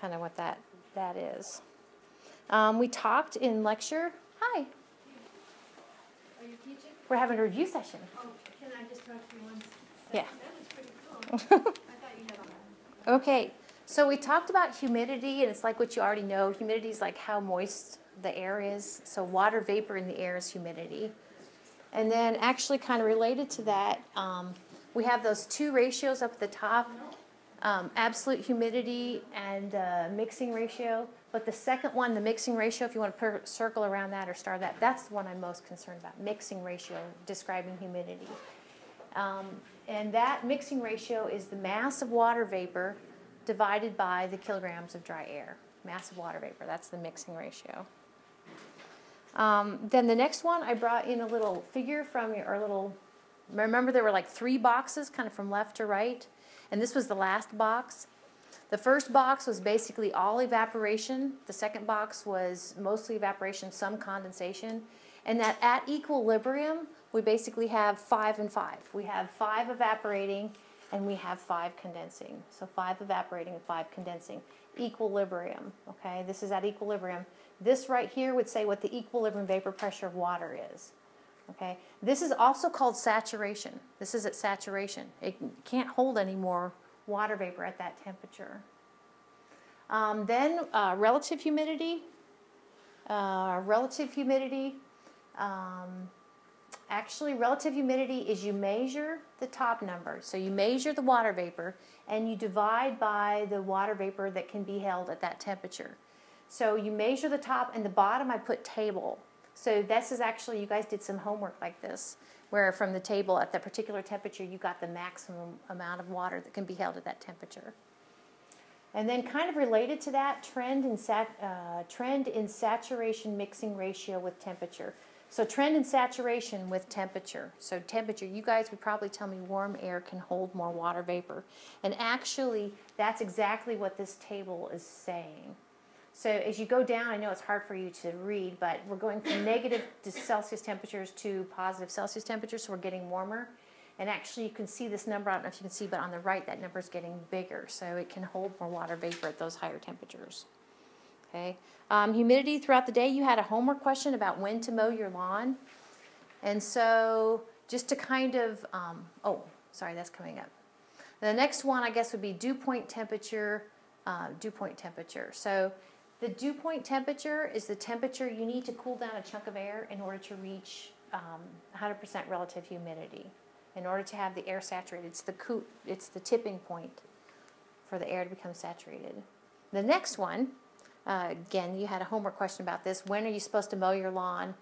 kind of what that is. We talked in lecture. Hi. Are you teaching? We're having a review session. Oh, can I just talk to you one second? Yeah. That was pretty cool. I thought you had all that. Okay, so we talked about humidity, and it's like what you already know. Humidity is like how moist the air is. So water vapor in the air is humidity. And then actually kind of related to that, we have those two ratios up at the top, absolute humidity and mixing ratio. But the second one, the mixing ratio, if you want to circle around that or star that, that's the one I'm most concerned about, mixing ratio, describing humidity. And that mixing ratio is the mass of water vapor divided by the kilograms of dry air. Mass of water vapor, that's the mixing ratio. Then the next one, I brought in a little figure from your little, remember there were like 3 boxes kind of from left to right, and this was the last box. The first box was basically all evaporation. The second box was mostly evaporation, some condensation. And that at equilibrium, we basically have 5 and 5. We have 5 evaporating and we have 5 condensing. So 5 evaporating and 5 condensing. Equilibrium, okay? This is at equilibrium. This right here would say what the equilibrium vapor pressure of water is. Okay? This is also called saturation. This is at saturation. It can't hold any more water vapor at that temperature. Then relative humidity. Actually, relative humidity is you measure the top number. So you measure the water vapor and you divide by the water vapor that can be held at that temperature. So you measure the top and the bottom I put table. So this is actually, you guys did some homework like this, where from the table at that particular temperature you got the maximum amount of water that can be held at that temperature. And then kind of related to that, trend in saturation mixing ratio with temperature. So trend in saturation with temperature. So temperature, you guys would probably tell me warm air can hold more water vapor. And actually, that's exactly what this table is saying. So as you go down, I know it's hard for you to read, but we're going from negative Celsius temperatures to positive Celsius temperatures, so we're getting warmer. And actually, you can see this number, I don't know if you can see, but on the right, that number is getting bigger, so it can hold more water vapor at those higher temperatures. Okay. Humidity throughout the day, you had a homework question about when to mow your lawn. And so just to kind of, oh, sorry, that's coming up. The next one, I guess, would be dew point temperature. So the dew point temperature is the temperature you need to cool down a chunk of air in order to reach 100% relative humidity. In order to have the air saturated, it's the tipping point for the air to become saturated. The next one, again, you had a homework question about this. When are you supposed to mow your lawn?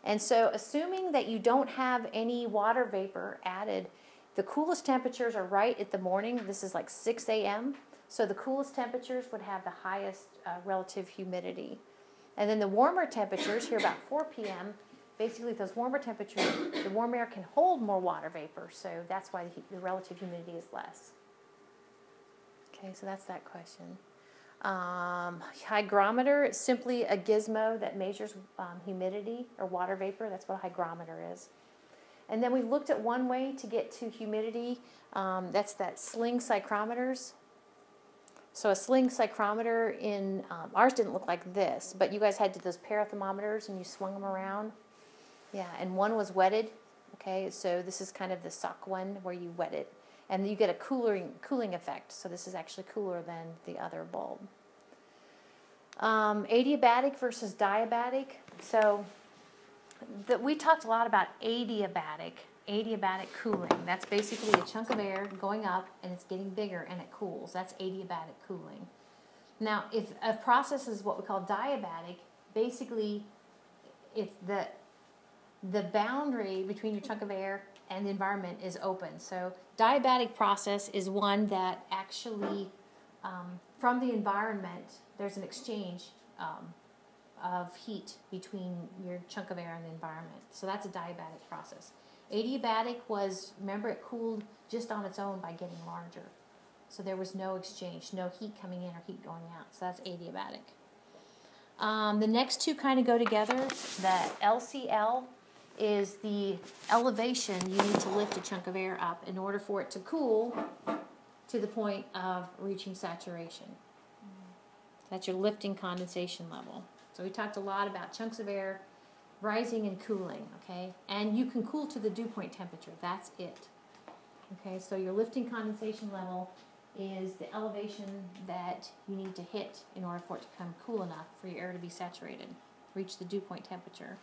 And so assuming that you don't have any water vapor added, the coolest temperatures are right at the morning. This is like 6 a.m. So the coolest temperatures would have the highest relative humidity. And then the warmer temperatures, here about 4 p.m., basically those warmer temperatures, the warm air can hold more water vapor, so that's why the relative humidity is less. Okay, so that's that question. Hygrometer is simply a gizmo that measures humidity or water vapor. That's what a hygrometer is. And then we looked at one way to get to humidity. That's that Sling Psychrometers. So a Sling Psychrometer in, ours didn't look like this, but you guys had those parathermometers and you swung them around. Yeah, and one was wetted. Okay, so this is kind of the sock one where you wet it. And you get a cooling effect. So this is actually cooler than the other bulb. Adiabatic versus diabatic. So we talked a lot about adiabatic cooling. That's basically a chunk of air going up and it's getting bigger and it cools. That's adiabatic cooling. Now, if a process is what we call diabatic, basically it's the boundary between your chunk of air and the environment is open. So diabatic process is one that actually, from the environment, there's an exchange of heat between your chunk of air and the environment. So that's a diabatic process. Adiabatic was, remember, it cooled just on its own by getting larger. So there was no exchange, no heat coming in or heat going out. So that's adiabatic. The next two kind of go together. The LCL is the elevation you need to lift a chunk of air up in order for it to cool to the point of reaching saturation. That's your lifting condensation level. So we talked a lot about chunks of air rising and cooling, okay? And you can cool to the dew point temperature. That's it. Okay, so your lifting condensation level is the elevation that you need to hit in order for it to become cool enough for your air to be saturated, reach the dew point temperature.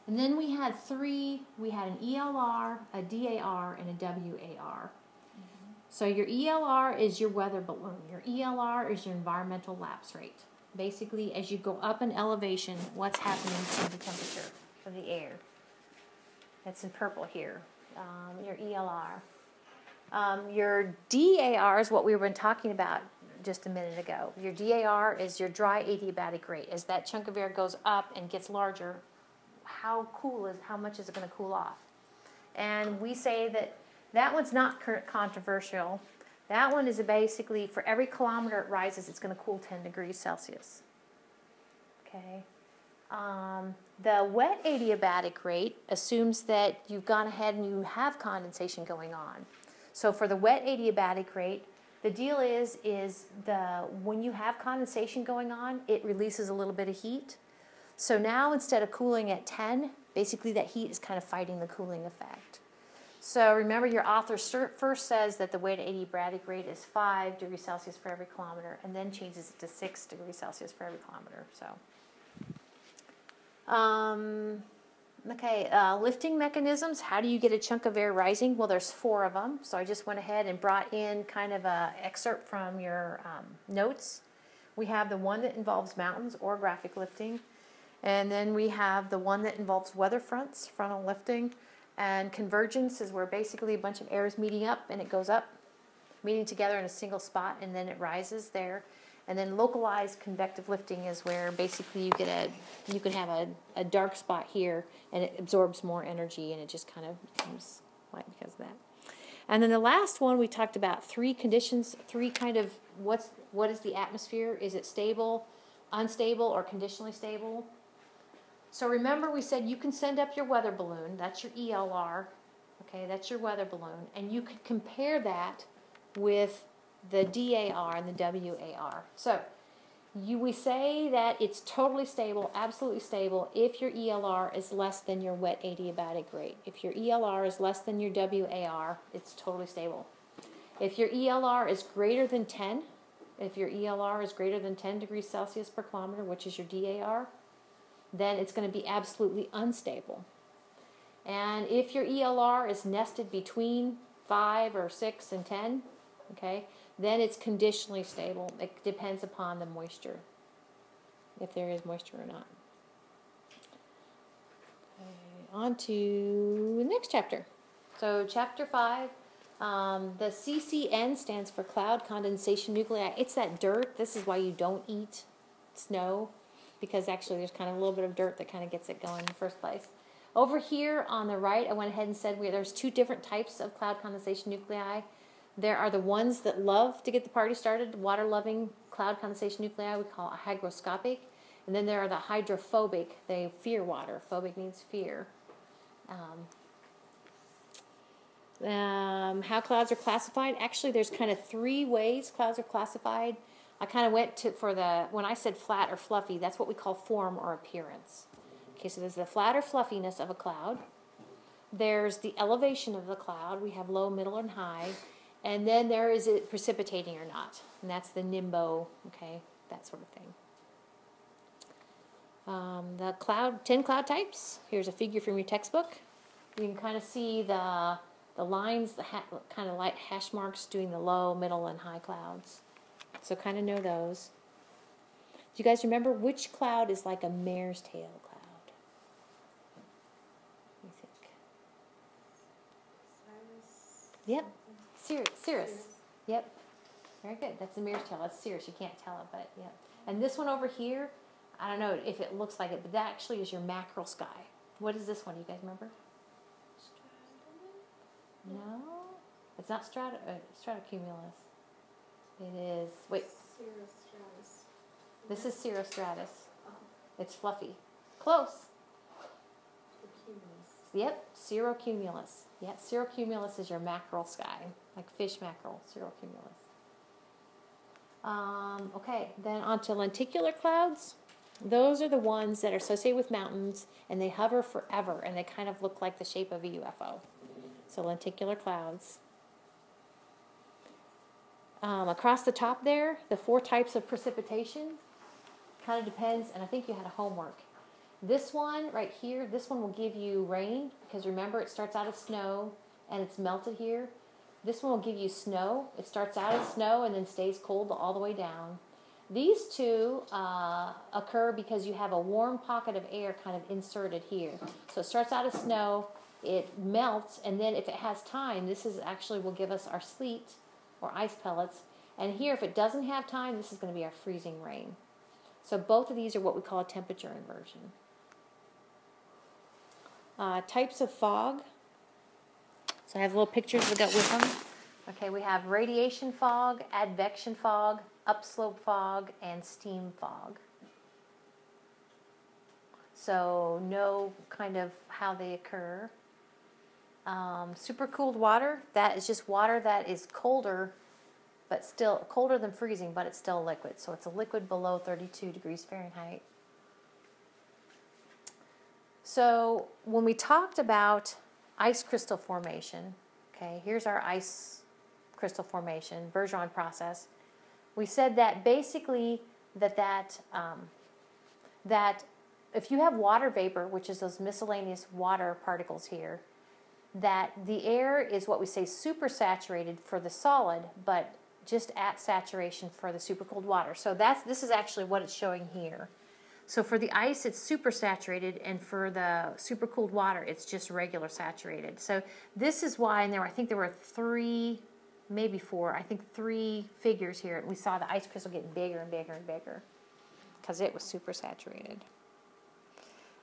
And then we had an ELR, a DAR, and a WAR. So your ELR is your weather balloon. Your ELR is your environmental lapse rate. Basically, as you go up in elevation, what's happening to the temperature of the air. That's in purple here, your ELR. Your DAR is what we were talking about just a minute ago. Your DAR is your dry adiabatic rate. As that chunk of air goes up and gets larger, how much is it going to cool off? And we say that one's not controversial. That one is basically, for every kilometer it rises, it's going to cool 10 degrees Celsius. Okay. The wet adiabatic rate assumes that you've gone ahead and you have condensation going on. So for the wet adiabatic rate, the deal is when you have condensation going on, it releases a little bit of heat. So now instead of cooling at 10, basically that heat is kind of fighting the cooling effect. So remember, your author first says that the wet adiabatic rate is 5 degrees Celsius for every kilometer, and then changes it to 6 degrees Celsius for every kilometer. So, lifting mechanisms. How do you get a chunk of air rising? Well, there's 4 of them. So I just went ahead and brought in kind of an excerpt from your notes. We have the one that involves mountains, orographic lifting. And then we have the one that involves weather fronts, frontal lifting. And convergence is where basically a bunch of air is meeting up and it goes up, meeting together in a single spot, and then it rises there. And then localized convective lifting is where basically you can have a dark spot here and it absorbs more energy and it just kind of becomes white because of that. And then the last one, we talked about 3 conditions, 3 kind of what is the atmosphere? Is it stable, unstable, or conditionally stable? So remember, we said you can send up your weather balloon. That's your ELR. Okay, that's your weather balloon. And you could compare that with the DAR and the WAR. So we say that it's totally stable, absolutely stable, if your ELR is less than your wet adiabatic rate. If your ELR is less than your WAR, it's totally stable. If your ELR is greater than 10, if your ELR is greater than 10 degrees Celsius per kilometer, which is your DAR, then it's going to be absolutely unstable. And if your ELR is nested between 5 or 6 and 10, okay, then it's conditionally stable. It depends upon the moisture, if there is moisture or not. Okay, on to the next chapter. So chapter 5, the CCN stands for Cloud Condensation Nuclei. It's that dirt. This is why you don't eat snow, because actually there's kind of a little bit of dirt that kind of gets it going in the first place. Over here on the right, I went ahead and said there's 2 different types of cloud condensation nuclei. There are the ones that love to get the party started, water-loving cloud condensation nuclei, we call hygroscopic. And then there are the hydrophobic, they fear water. Phobic means fear. How clouds are classified? Actually, there's kind of 3 ways clouds are classified. I kind of went when I said flat or fluffy, that's what we call form or appearance. Okay, so there's the flat or fluffiness of a cloud. There's the elevation of the cloud. We have low, middle, and high. And then there is it precipitating or not. And that's the nimbo, okay, that sort of thing. The 10 cloud types. Here's a figure from your textbook. You can kind of see the lines, the kind of light hash marks doing the low, middle, and high clouds. So kind of know those. Do you guys remember which cloud is like a mare's tail cloud? What do you think? Yep. Cirrus. Yep. Very good. That's the mare's tail. That's Cirrus. You can't tell it, but yeah. And this one over here, I don't know if it looks like it, but that actually is your mackerel sky. What is this one? You guys remember? No? It's not stratocumulus. It is, wait. Cirrostratus. This is cirrostratus. Oh. It's fluffy. Close. Yep, cirrocumulus. Yep, cirrocumulus is your mackerel sky, like fish mackerel, cirrocumulus. Okay, then on to lenticular clouds. Those are the ones that are associated with mountains, and they hover forever, and they kind of look like the shape of a UFO. So lenticular clouds. Across the top there, the 4 types of precipitation, kind of depends, and I think you had a homework. This one right here, this one will give you rain, because remember it starts out as snow, and it's melted here. This one will give you snow. It starts out as snow and then stays cold all the way down. These two occur because you have a warm pocket of air kind of inserted here. So it starts out as snow, it melts, and then if it has time, this is actually will give us our sleet or ice pellets. And here, if it doesn't have time, this is going to be our freezing rain. So both of these are what we call a temperature inversion. Types of fog. So I have little pictures we got with them. Okay, we have radiation fog, advection fog, upslope fog, and steam fog. So know kind of how they occur. Supercooled water, that is just water that is colder, but still colder than freezing, but it's still liquid. So it's a liquid below 32 degrees Fahrenheit. So when we talked about ice crystal formation, okay, here's our ice crystal formation, Bergeron process. We said that basically that if you have water vapor, which is those miscellaneous water particles here, that the air is what we say supersaturated for the solid, but just at saturation for the supercooled water. So this is actually what it's showing here. So for the ice, it's supersaturated, and for the supercooled water, it's just regular saturated. So this is why, and I think there were 3, maybe 4, I think 3 figures here, and we saw the ice crystal getting bigger and bigger and bigger because it was supersaturated.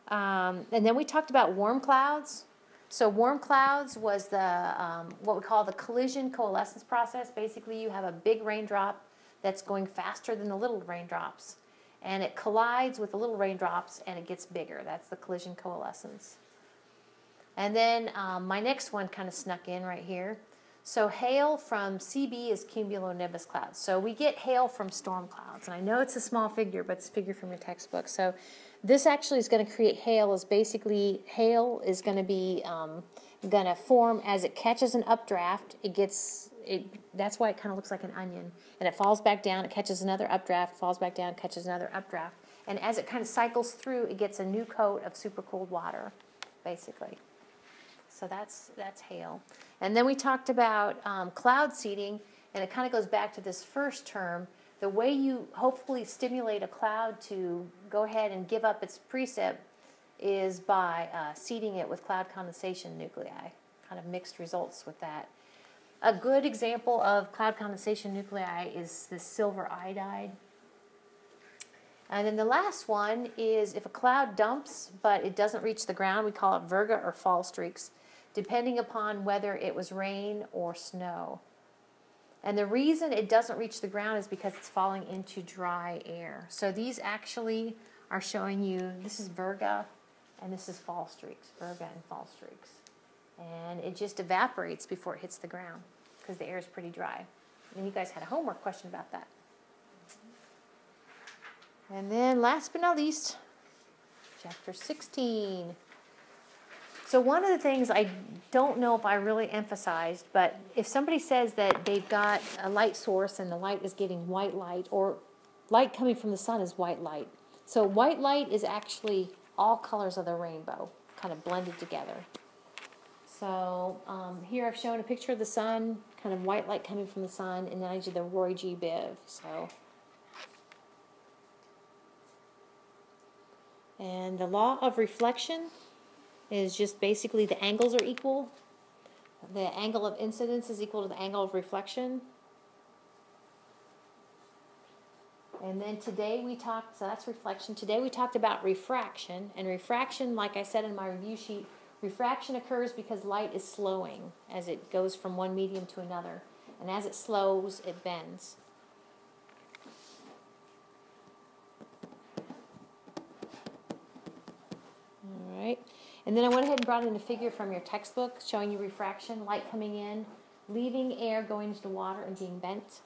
And then we talked about warm clouds. So warm clouds was the what we call the collision coalescence process. Basically, you have a big raindrop that's going faster than the little raindrops, and it collides with the little raindrops, and it gets bigger. That's the collision coalescence. And then my next one kind of snuck in right here. So hail from CB is cumulonimbus clouds. So we get hail from storm clouds. And I know it's a small figure, but it's a figure from your textbook. So this actually is going to create hail. Is basically hail is going to be going to form as it catches an updraft. That's why it kind of looks like an onion. And it falls back down. It catches another updraft, falls back down, catches another updraft. And as it kind of cycles through, it gets a new coat of supercooled water, basically. So that's hail. And then we talked about cloud seeding, and it kind of goes back to this first term. The way you hopefully stimulate a cloud to go ahead and give up its precip is by seeding it with cloud condensation nuclei. Kind of mixed results with that. A good example of cloud condensation nuclei is the silver iodide. And then the last one is if a cloud dumps but it doesn't reach the ground, we call it virga or fall streaks, depending upon whether it was rain or snow. And the reason it doesn't reach the ground is because it's falling into dry air. So these actually are showing you, this is virga and this is fall streaks, virga and fall streaks. And it just evaporates before it hits the ground because the air is pretty dry. And you guys had a homework question about that. And then last but not least, chapter 16. So one of the things I don't know if I really emphasized, but if somebody says that they've got a light source and the light is getting white light, or light coming from the sun is white light. So white light is actually all colors of the rainbow, kind of blended together. So here I've shown a picture of the sun, kind of white light coming from the sun, and then I did the Roy G. Biv. And the law of reflection is just basically the angles are equal. The angle of incidence is equal to the angle of reflection. And then today we talked, so that's reflection. Today we talked about refraction. And refraction, like I said in my review sheet, refraction occurs because light is slowing as it goes from one medium to another. And as it slows, it bends. All right. And then I went ahead and brought in a figure from your textbook showing you refraction, light coming in, leaving air, going into the water, and being bent.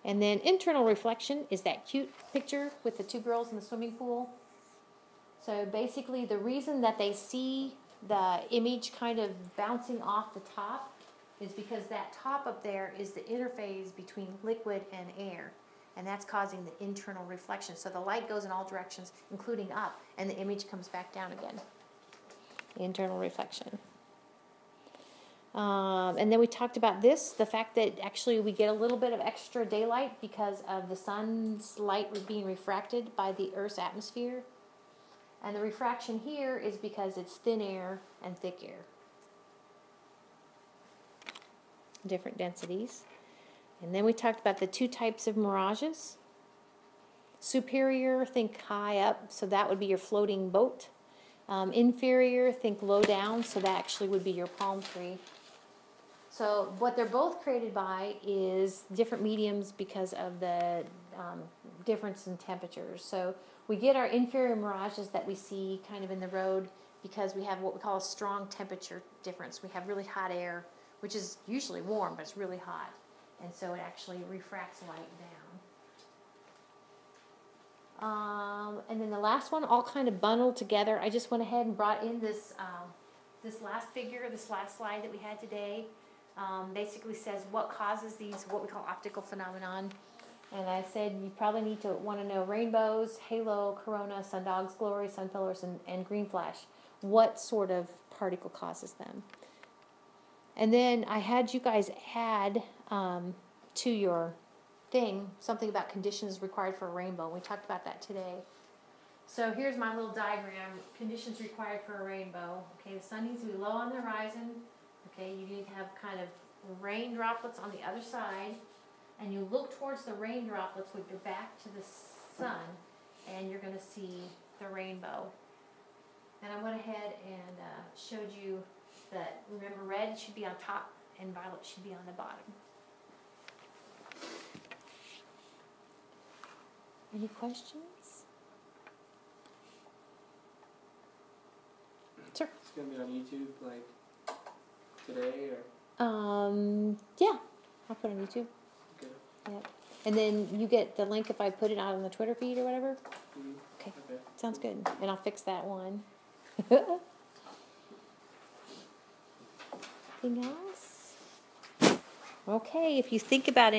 And then internal reflection is that cute picture with the two girls in the swimming pool. So basically the reason that they see the image kind of bouncing off the top is because that top up there is the interface between liquid and air. And that's causing the internal reflection. So the light goes in all directions, including up, and the image comes back down again. Internal reflection. And then we talked about this, the fact that actually we get a little bit of extra daylight because of the sun's light being refracted by the Earth's atmosphere. And the refraction here is because it's thin air and thick air. Different densities. And then we talked about the two types of mirages. Superior, think high up, so that would be your floating boat. Inferior, think low down, so that actually would be your palm tree. So what they're both created by is different mediums because of the difference in temperatures. So we get our inferior mirages that we see kind of in the road because we have what we call a strong temperature difference. We have really hot air, which is usually warm, but it's really hot. And so it actually refracts light down. And then the last one, all kind of bundled together. I just went ahead and brought in this this last figure, this last slide that we had today. Basically says what causes these, what we call optical phenomenon. And I said you probably need to want to know rainbows, halo, corona, sundogs, glory, sun pillars, and green flash. What sort of particle causes them? And then I had you guys add to your thing something about conditions required for a rainbow. We talked about that today. So here's my little diagram. Conditions required for a rainbow. Okay, the sun needs to be low on the horizon. Okay, you need to have kind of rain droplets on the other side. And you look towards the rain droplets with your back to the sun, and you're going to see the rainbow. And I went ahead and showed you that, remember, red should be on top and violet should be on the bottom. Any questions? Sure. It's going to be on YouTube, like, today, or? Yeah, I'll put it on YouTube. Okay. Yep. And then you get the link if I put it out on the Twitter feed or whatever? Mm-hmm. Okay. Okay. Sounds good. And I'll fix that one. Anything else? Okay, if you think about it.